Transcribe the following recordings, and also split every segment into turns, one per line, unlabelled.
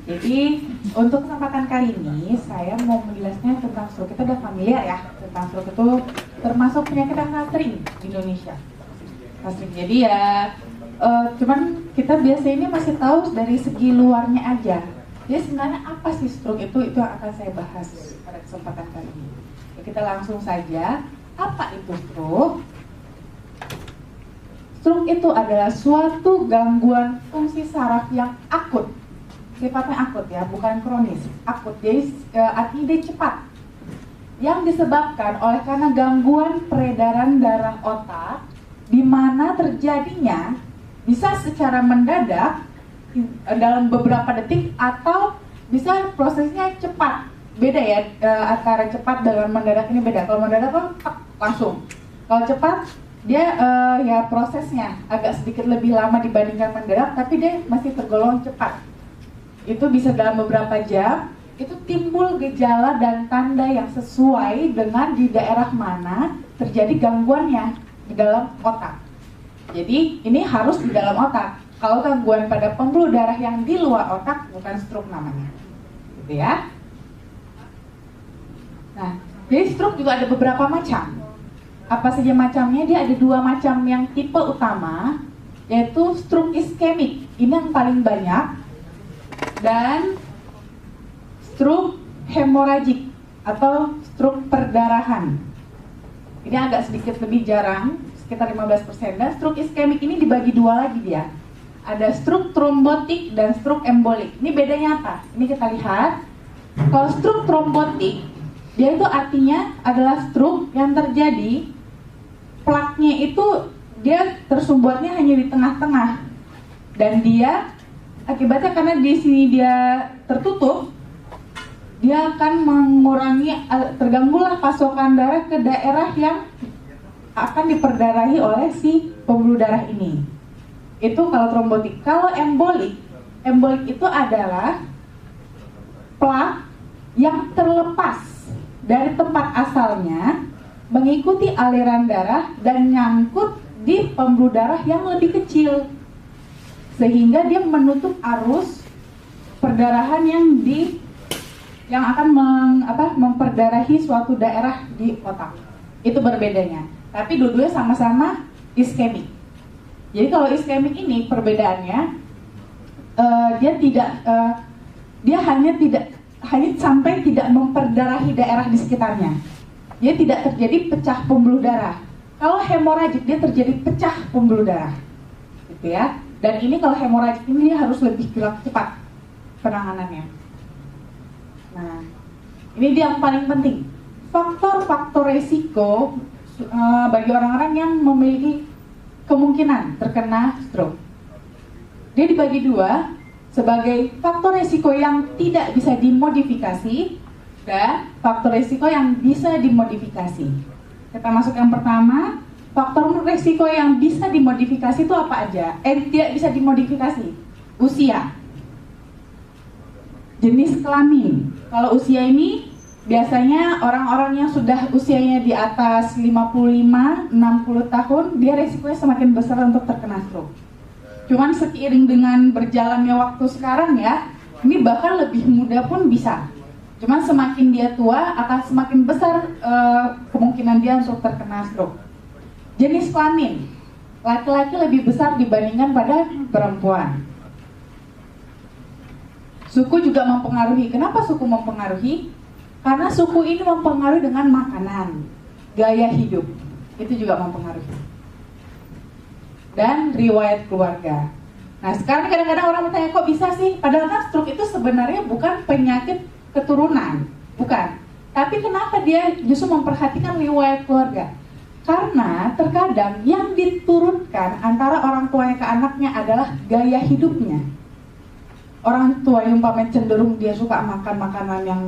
Jadi untuk kesempatan kali ini saya mau menjelaskan tentang stroke. Kita udah familiar ya tentang stroke, itu termasuk penyakit yang sangat sering di Indonesia. Sering. Jadi ya cuman kita biasanya ini masih tahu dari segi luarnya aja. Jadi sebenarnya apa sih stroke itu yang akan saya bahas pada kesempatan kali ini. Ya, kita langsung saja, apa itu stroke? Stroke itu adalah suatu gangguan fungsi saraf yang akut. Sifatnya akut ya, bukan kronis. Akut, jadi artinya dia cepat. Yang disebabkan oleh karena gangguan peredaran darah otak, di mana terjadinya bisa secara mendadak dalam beberapa detik atau bisa prosesnya cepat. Beda ya, antara cepat dengan mendadak ini beda. Kalau mendadak kan langsung. Kalau cepat dia ya prosesnya agak sedikit lebih lama dibandingkan mendadak, tapi dia masih tergolong cepat. Itu bisa dalam beberapa jam. Itu timbul gejala dan tanda yang sesuai dengan di daerah mana terjadi gangguannya di dalam otak. Jadi ini harus di dalam otak. Kalau gangguan pada pembuluh darah yang di luar otak bukan stroke namanya, gitu ya. Nah, jadi stroke juga ada beberapa macam. Apa saja macamnya? Dia ada dua macam yang tipe utama, yaitu stroke iskemik. Ini yang paling banyak. Dan stroke hemoragik atau stroke perdarahan. Ini agak sedikit lebih jarang, sekitar 15%. Dan stroke iskemik ini dibagi dua lagi dia. Ada stroke trombotik dan stroke embolik. Ini bedanya apa? Ini kita lihat. Kalau stroke trombotik, dia itu artinya adalah stroke yang terjadi plaknya itu dia tersumbatnya hanya di tengah-tengah, dan dia akibatnya karena di sini dia tertutup, dia akan mengurangi, terganggulah pasokan darah ke daerah yang akan diperdarahi oleh si pembuluh darah ini. Itu kalau trombotik. Kalau embolik itu adalah plak yang terlepas dari tempat asalnya, mengikuti aliran darah dan nyangkut di pembuluh darah yang lebih kecil, sehingga dia menutup arus perdarahan yang akan memperdarahi suatu daerah di otak. Itu berbedanya. Tapi dua-duanya sama-sama iskemik. Jadi kalau iskemik ini perbedaannya, dia hanya sampai tidak memperdarahi daerah di sekitarnya. Dia tidak terjadi pecah pembuluh darah. Kalau hemoragik dia terjadi pecah pembuluh darah, gitu ya. Dan ini kalau hemoragik ini dia harus lebih cepat penanganannya. Nah, ini dia yang paling penting. Faktor-faktor resiko bagi orang-orang yang memiliki kemungkinan terkena stroke. Dia dibagi dua sebagai faktor resiko yang tidak bisa dimodifikasi dan faktor resiko yang bisa dimodifikasi. Kita masuk yang pertama, faktor resiko yang bisa dimodifikasi itu apa aja? Tidak bisa dimodifikasi. Usia, jenis kelamin. Kalau usia ini biasanya orang-orang yang sudah usianya di atas 55-60 tahun, dia resikonya semakin besar untuk terkena stroke. Cuman seiring dengan berjalannya waktu sekarang ya, ini bahkan lebih muda pun bisa. Cuman semakin dia tua akan semakin besar kemungkinan dia untuk terkena stroke. Jenis kelamin, laki-laki lebih besar dibandingkan pada perempuan. Suku juga mempengaruhi. Kenapa suku mempengaruhi? Karena suku ini mempengaruhi dengan makanan, gaya hidup, itu juga mempengaruhi. Dan riwayat keluarga. Nah sekarang kadang-kadang orang bertanya, kok bisa sih? Padahal kan stroke itu sebenarnya bukan penyakit keturunan, bukan. Tapi kenapa dia justru memperhatikan riwayat keluarga? Karena terkadang yang diturunkan antara orang tuanya ke anaknya adalah gaya hidupnya. Orang tua yang umpamanya cenderung dia suka makan makanan yang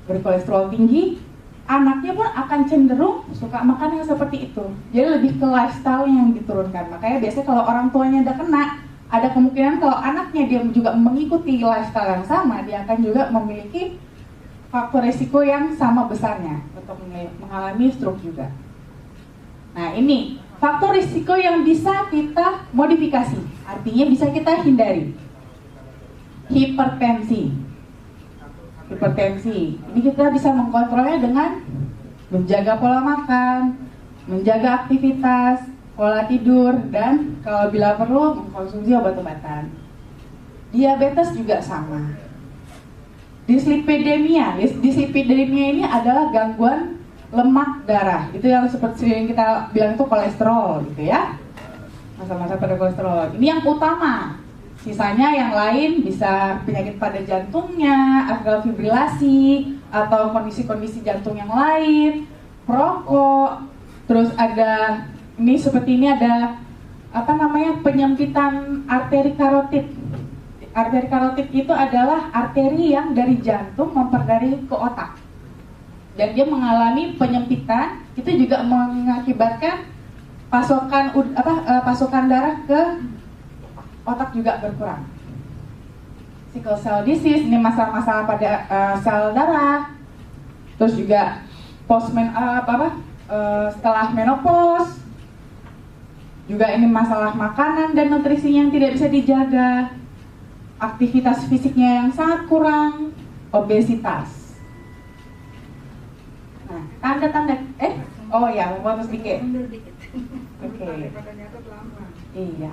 berkolesterol tinggi, anaknya pun akan cenderung suka makan yang seperti itu. Jadi lebih ke lifestyle yang diturunkan. Makanya biasanya kalau orang tuanya udah kena, ada kemungkinan kalau anaknya dia juga mengikuti lifestyle yang sama, dia akan juga memiliki faktor resiko yang sama besarnya untuk mengalami stroke juga. Nah ini faktor risiko yang bisa kita modifikasi, artinya bisa kita hindari. hipertensi. Ini kita bisa mengkontrolnya dengan menjaga pola makan, menjaga aktivitas, pola tidur, dan kalau bila perlu mengkonsumsi obat-obatan. Diabetes juga sama. Dislipidemia ini adalah gangguan lemak darah. Itu yang seperti yang kita bilang itu kolesterol gitu ya. Masa-masa pada kolesterol. Ini yang utama. Sisanya yang lain bisa penyakit pada jantungnya, atrial fibrilasi, atau kondisi-kondisi jantung yang lain, perokok. Terus ada ini seperti ini ada penyempitan arteri karotid. Arteri karotid itu adalah arteri yang dari jantung memperdarah ke otak. Dan dia mengalami penyempitan, itu juga mengakibatkan pasokan darah ke otak juga berkurang. Sickle cell disease ini masalah-masalah pada sel darah. Terus juga setelah menopause. Juga ini masalah makanan dan nutrisinya yang tidak bisa dijaga. Aktivitas fisiknya yang sangat kurang, obesitas. Nah, tanda-tanda mau sedikit. Oke. Iya.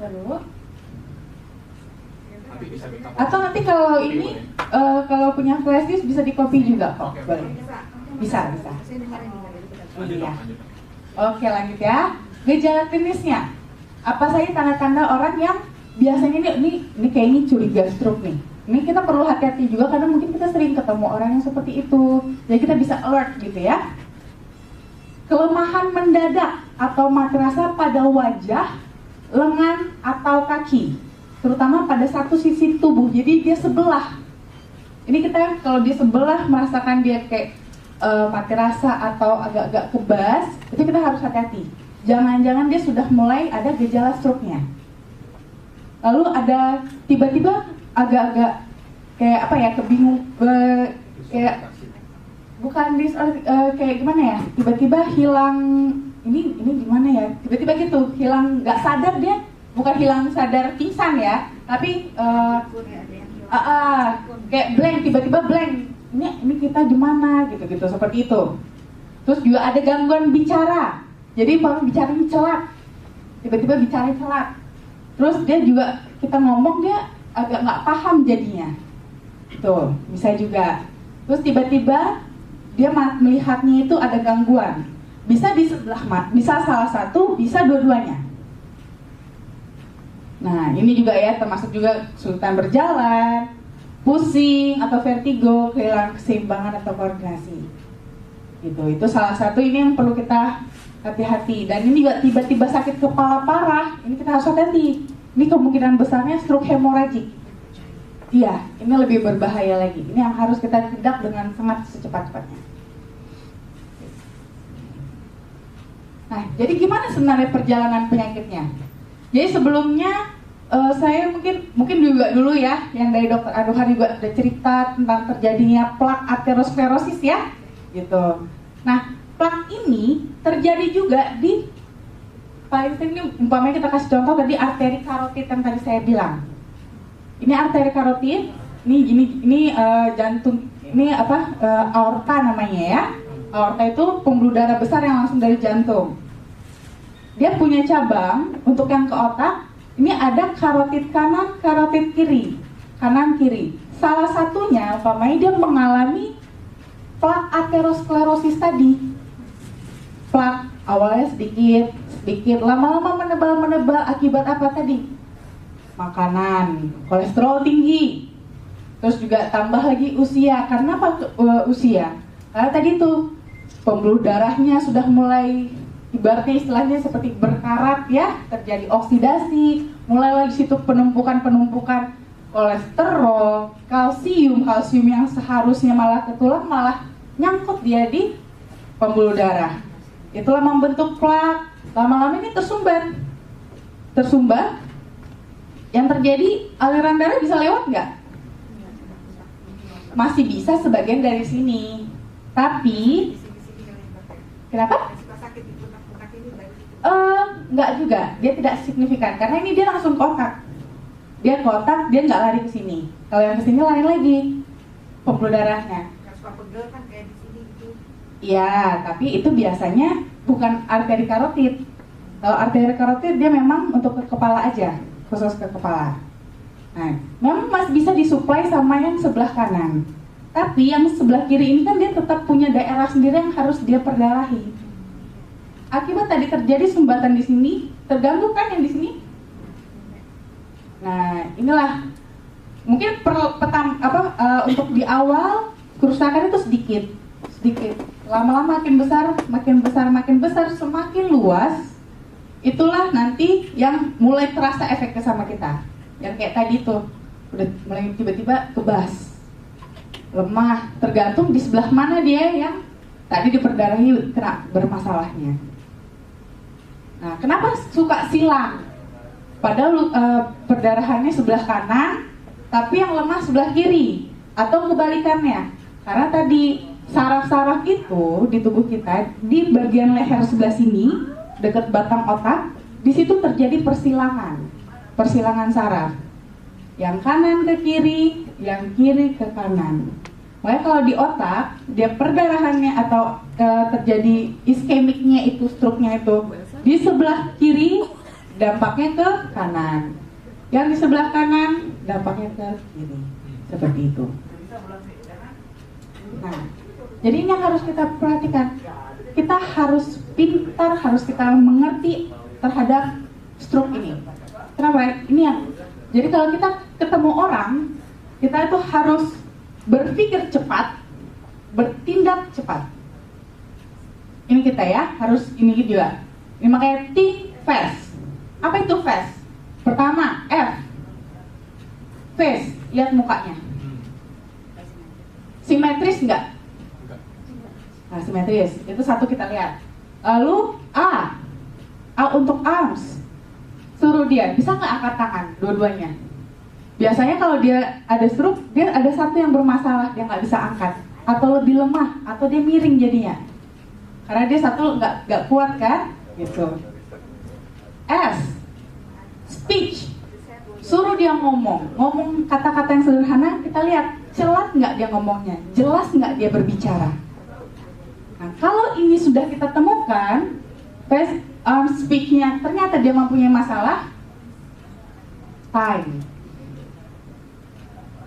Lalu atau nanti kalau ini kalau punya flash disk bisa di copy juga kok. Boleh. Bisa. Iya. Oke, lanjut ya. Gejala klinisnya. Apa saja tanda-tanda orang yang biasanya ini kayaknya curiga stroke nih. Ini kita perlu hati-hati juga karena mungkin kita sering ketemu orang yang seperti itu. Jadi kita bisa alert gitu ya. Kelemahan mendadak atau mati rasa pada wajah, lengan atau kaki, terutama pada satu sisi tubuh. Jadi dia sebelah. Ini kita kalau dia sebelah merasakan dia kayak mati rasa atau agak-agak kebas, itu kita harus hati-hati. Jangan-jangan dia sudah mulai ada gejala stroke-nya. Lalu ada tiba-tiba agak-agak kayak kebingung, kayak bukan kayak gimana ya? Tiba-tiba hilang ini gimana ya? Tiba-tiba gitu hilang, nggak sadar dia, bukan hilang sadar pingsan ya, tapi kayak blank, tiba-tiba blank. Ini kita di mana gitu seperti itu. Terus juga ada gangguan bicara. Jadi kalau bicaranya celat, tiba-tiba bicaranya celat. Terus dia juga kita ngomong dia agak nggak paham jadinya. Tuh, bisa juga. Terus tiba-tiba dia melihatnya itu ada gangguan. Bisa di sebelah mata, bisa salah satu, bisa dua-duanya. Nah, ini juga ya termasuk juga kesulitan berjalan, pusing atau vertigo, kehilangan keseimbangan atau koordinasi. Gitu. Itu salah satu ini yang perlu kita hati-hati. Dan ini juga tiba-tiba sakit kepala parah, ini kita harus hati-hati. Ini kemungkinan besarnya stroke hemoragik. Iya, ini lebih berbahaya lagi. Ini yang harus kita tindak dengan sangat secepat-cepatnya. Nah, jadi gimana sebenarnya perjalanan penyakitnya? Jadi sebelumnya saya mungkin juga dulu ya, yang dari dokter Aduhan juga ada cerita tentang terjadinya plak aterosklerosis ya, gitu. Nah, plak ini terjadi juga di paling sering, umpamanya kita kasih contoh tadi arteri karotid yang tadi saya bilang. Ini arteri karotid, ini jantung, ini aorta namanya ya. Aorta itu pembuluh darah besar yang langsung dari jantung. Dia punya cabang untuk yang ke otak. Ini ada karotid kanan, karotid kiri, kanan kiri. Salah satunya, umpamanya dia mengalami plak aterosklerosis tadi. Plak awalnya sedikit, lama-lama menebal akibat apa tadi? Makanan, kolesterol tinggi. Terus juga tambah lagi usia. Karena apa usia? Karena tadi tuh pembuluh darahnya sudah mulai, ibaratnya istilahnya seperti berkarat ya, terjadi oksidasi, mulai lagi situ penumpukan kolesterol, kalsium yang seharusnya malah ke tulang malah nyangkut dia di pembuluh darah. Itulah membentuk plak. Lama-lama ini tersumbat. Yang terjadi aliran darah bisa lewat nggak? Masih bisa sebagian dari sini. Tapi Kenapa?
Suka sakit di pundak-pundak ini baik.
Nggak juga, dia tidak signifikan karena ini dia langsung ke otak. Dia ke otak, dia nggak lari ke sini. Kalau yang ke sini lari lagi pembuluh darahnya.
Yang suka pegel kan kayak di sini gitu.
Iya, tapi itu biasanya bukan arteri karotid. Kalau arteri karotid dia memang untuk ke kepala aja, khusus ke kepala. Nah, memang masih bisa disuplai sama yang sebelah kanan. Tapi yang sebelah kiri ini kan dia tetap punya daerah sendiri yang harus dia perdarahi. Akibat tadi terjadi sumbatan di sini, terganggu kan yang di sini? Nah, inilah mungkin untuk di awal kerusakan itu sedikit. Lama-lama makin besar, semakin luas. Itulah nanti yang mulai terasa efeknya sama kita. Yang kayak tadi tuh, udah mulai tiba-tiba kebas, lemah, tergantung di sebelah mana dia yang tadi diperdarahi kena bermasalahnya. Nah, kenapa suka silang? Padahal perdarahannya sebelah kanan, tapi yang lemah sebelah kiri, atau kebalikannya. Karena tadi saraf-saraf itu di tubuh kita, di bagian leher sebelah sini, dekat batang otak, di situ terjadi persilangan saraf. Yang kanan ke kiri, yang kiri ke kanan. Makanya kalau di otak, dia perdarahannya atau terjadi iskemiknya itu, struknya itu di sebelah kiri, dampaknya ke kanan. Yang di sebelah kanan, dampaknya ke kiri. Seperti itu. Nah, jadi ini yang harus kita perhatikan. Kita harus pintar, harus kita mengerti terhadap stroke ini. Kenapa? Ini yang. Jadi kalau kita ketemu orang, kita itu harus berpikir cepat, bertindak cepat. Ini kita ya, harus ini juga. Ini makanya think fast. Apa itu fast? Pertama, F. Face, lihat mukanya. Simetris enggak? Nah, simetris. Itu satu kita lihat. Lalu A. A untuk arms. Suruh dia, bisa nggak angkat tangan dua-duanya? Biasanya kalau dia ada stroke, dia ada satu yang bermasalah, dia nggak bisa angkat, atau lebih lemah, atau dia miring jadinya, karena dia satu nggak kuat kan, gitu. S, speech, suruh dia ngomong kata-kata yang sederhana, kita lihat celat nggak dia ngomongnya, jelas nggak dia berbicara. Nah, kalau ini sudah kita temukan, face, speech-nya ternyata dia mempunyai masalah, time.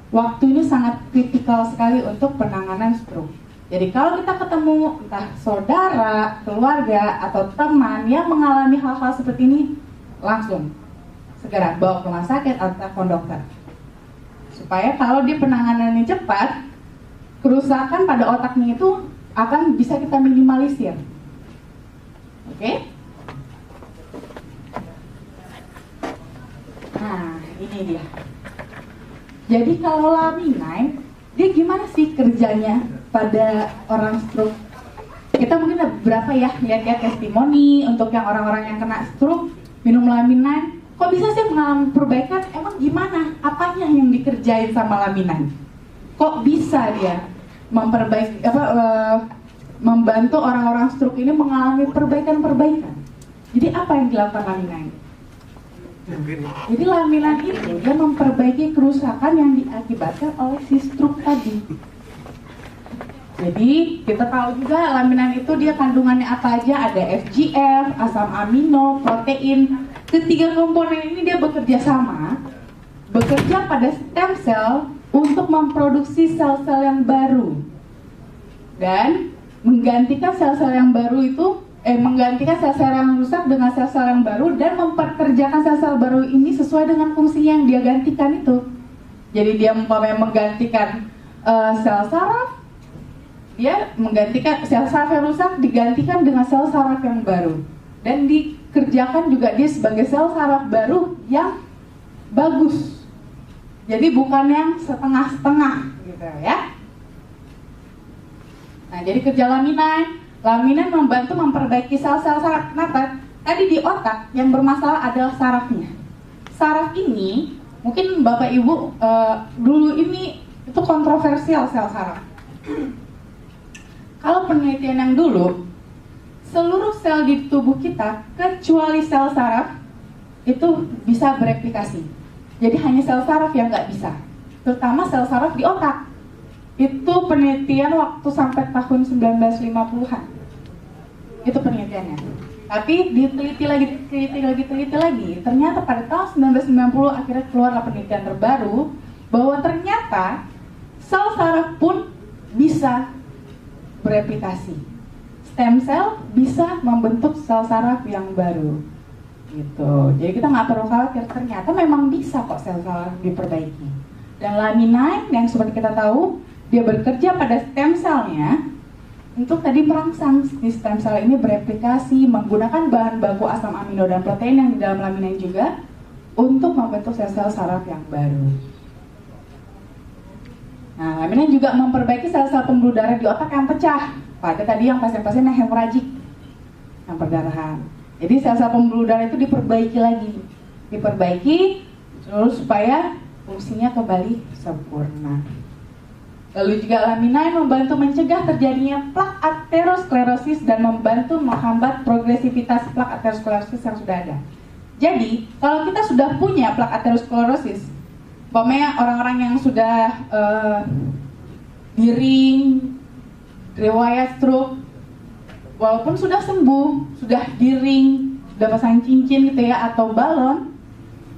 Waktu ini sangat kritikal sekali untuk penanganan stroke. Jadi kalau kita ketemu entah saudara, keluarga, atau teman yang mengalami hal-hal seperti ini, langsung segera bawa ke rumah sakit atau telepon dokter. Supaya kalau dia penanganannya cepat, kerusakan pada otaknya itu akan bisa kita minimalisir. Oke? Nah, ini dia. Jadi kalau laminain, dia gimana sih kerjanya pada orang stroke? Kita mungkin ada beberapa ya, lihat testimoni untuk yang orang-orang yang kena stroke, minum laminain. Kok bisa sih mengalami perbaikan? Emang gimana? Apanya yang dikerjain sama laminain? Kok bisa dia memperbaiki membantu orang-orang stroke ini mengalami perbaikan-perbaikan? Jadi apa yang dilakukan laminain? Jadi laminan itu dia memperbaiki kerusakan yang diakibatkan oleh si stroke tadi. Jadi kita tahu juga laminan itu dia kandungannya apa aja, ada FGF, asam amino, protein. Ketiga komponen ini dia bekerja sama, bekerja pada stem cell untuk memproduksi sel-sel yang baru dan menggantikan sel-sel yang baru itu menggantikan sel-sel yang rusak dengan sel-sel yang baru dan memperkerjakan sel-sel baru ini sesuai dengan fungsi yang dia gantikan itu. Jadi dia menggantikan sel saraf, dia menggantikan sel saraf yang rusak digantikan dengan sel saraf yang baru dan dikerjakan juga dia sebagai sel saraf baru yang bagus. Jadi bukan yang setengah-setengah gitu ya. Nah, jadi kerja laminan membantu memperbaiki sel-sel saraf. Kenapa? Tadi di otak yang bermasalah adalah sarafnya. Saraf ini, mungkin Bapak Ibu dulu ini itu kontroversial sel saraf. Kalau penelitian yang dulu, seluruh sel di tubuh kita kecuali sel saraf itu bisa bereplikasi. Jadi hanya sel saraf yang nggak bisa, terutama sel saraf di otak. Itu penelitian waktu sampai tahun 1950-an. Itu penelitiannya. Tapi diteliti lagi. Ternyata pada tahun 1990 akhirnya keluarlah penelitian terbaru bahwa ternyata sel saraf pun bisa bereplikasi. Stem cell bisa membentuk sel saraf yang baru. Gitu. Jadi kita nggak perlu khawatir, ternyata memang bisa kok sel saraf diperbaiki. Dan laminin yang seperti kita tahu, dia bekerja pada stem cell-nya untuk tadi merangsang si stem cell ini bereplikasi menggunakan bahan baku asam amino dan protein yang di dalam laminin juga untuk membentuk sel-sel saraf yang baru. Nah, laminin juga memperbaiki sel-sel pembuluh darah di otak yang pecah pada tadi yang pasien-pasien yang hemoragik, yang perdarahan. Jadi sel-sel pembuluh darah itu diperbaiki terus supaya fungsinya kembali sempurna. Lalu juga laminin membantu mencegah terjadinya plak aterosklerosis dan membantu menghambat progresivitas plak aterosklerosis yang sudah ada. Jadi, kalau kita sudah punya plak aterosklerosis, umpamanya orang-orang yang sudah giring, riwayat stroke, walaupun sudah sembuh, sudah giring, sudah pasang cincin gitu ya, atau balon,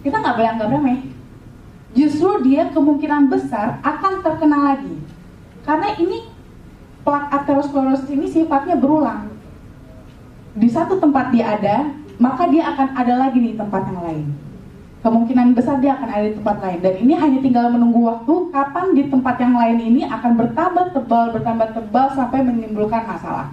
kita nggak boleh anggap remeh. Justru dia kemungkinan besar akan terkena lagi. Karena ini plak aterosklerosis ini sifatnya berulang. Di satu tempat dia ada, maka dia akan ada lagi di tempat yang lain. Kemungkinan besar dia akan ada di tempat lain. Dan ini hanya tinggal menunggu waktu kapan di tempat yang lain ini akan bertambah tebal sampai menimbulkan masalah.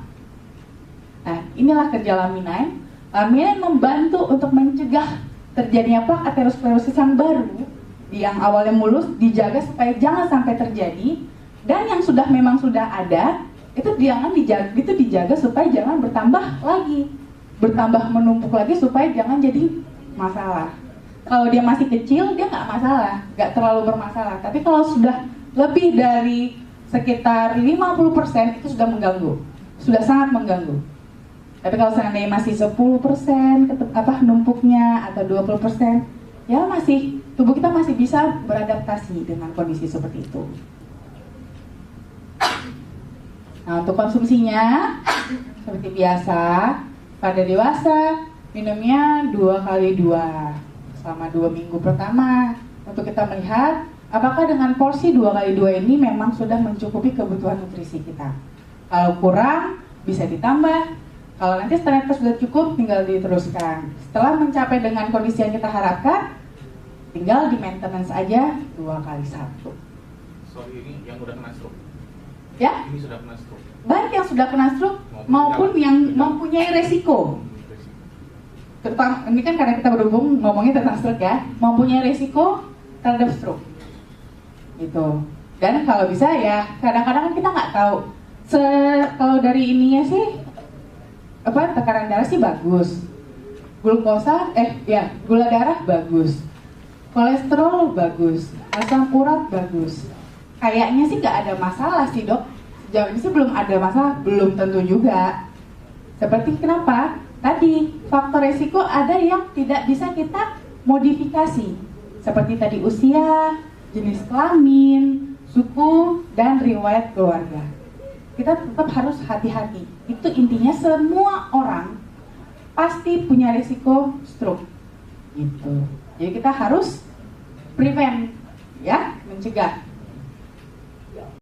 Nah, inilah kerja laminin. Laminin membantu untuk mencegah terjadinya plak aterosklerosis yang baru, yang awalnya mulus, dijaga supaya jangan sampai terjadi. Dan yang memang sudah ada, itu dijaga supaya jangan bertambah lagi, bertambah menumpuk lagi supaya jangan jadi masalah. Kalau dia masih kecil, dia nggak masalah, nggak terlalu bermasalah. Tapi kalau sudah lebih dari sekitar 50% itu sudah mengganggu, sudah sangat mengganggu. Tapi kalau seandainya masih 10% numpuknya atau 20%, ya masih, tubuh kita masih bisa beradaptasi dengan kondisi seperti itu. Nah, untuk konsumsinya seperti biasa, pada dewasa minumnya 2x2 selama 2 minggu pertama untuk kita melihat apakah dengan porsi 2x2 ini memang sudah mencukupi kebutuhan nutrisi kita. Kalau kurang bisa ditambah, kalau nanti ternyata sudah cukup tinggal diteruskan. Setelah mencapai dengan kondisi yang kita harapkan, tinggal di maintenance aja 2x1.
So ini yang udah kena stroke?
Ya?
Ini sudah kena stroke?
Baik yang sudah kena stroke maupun yang mempunyai resiko. Terutama, ini kan karena kita berhubung ngomongin tentang stroke ya, mempunyai resiko terhadap stroke. Gitu. Dan kalau bisa ya, kadang-kadang kita nggak tahu. Kalau dari ininya sih, tekanan darah sih bagus. Gula darah bagus. Kolesterol bagus. Asam urat bagus. Kayaknya sih nggak ada masalah sih dok. Sejauh ini sih belum ada masalah, belum tentu juga. Seperti kenapa? Tadi faktor resiko ada yang tidak bisa kita modifikasi. Seperti tadi usia, jenis kelamin, suku, dan riwayat keluarga. Kita tetap harus hati-hati. Itu intinya semua orang pasti punya resiko stroke. Gitu. Jadi kita harus prevent, ya, mencegah.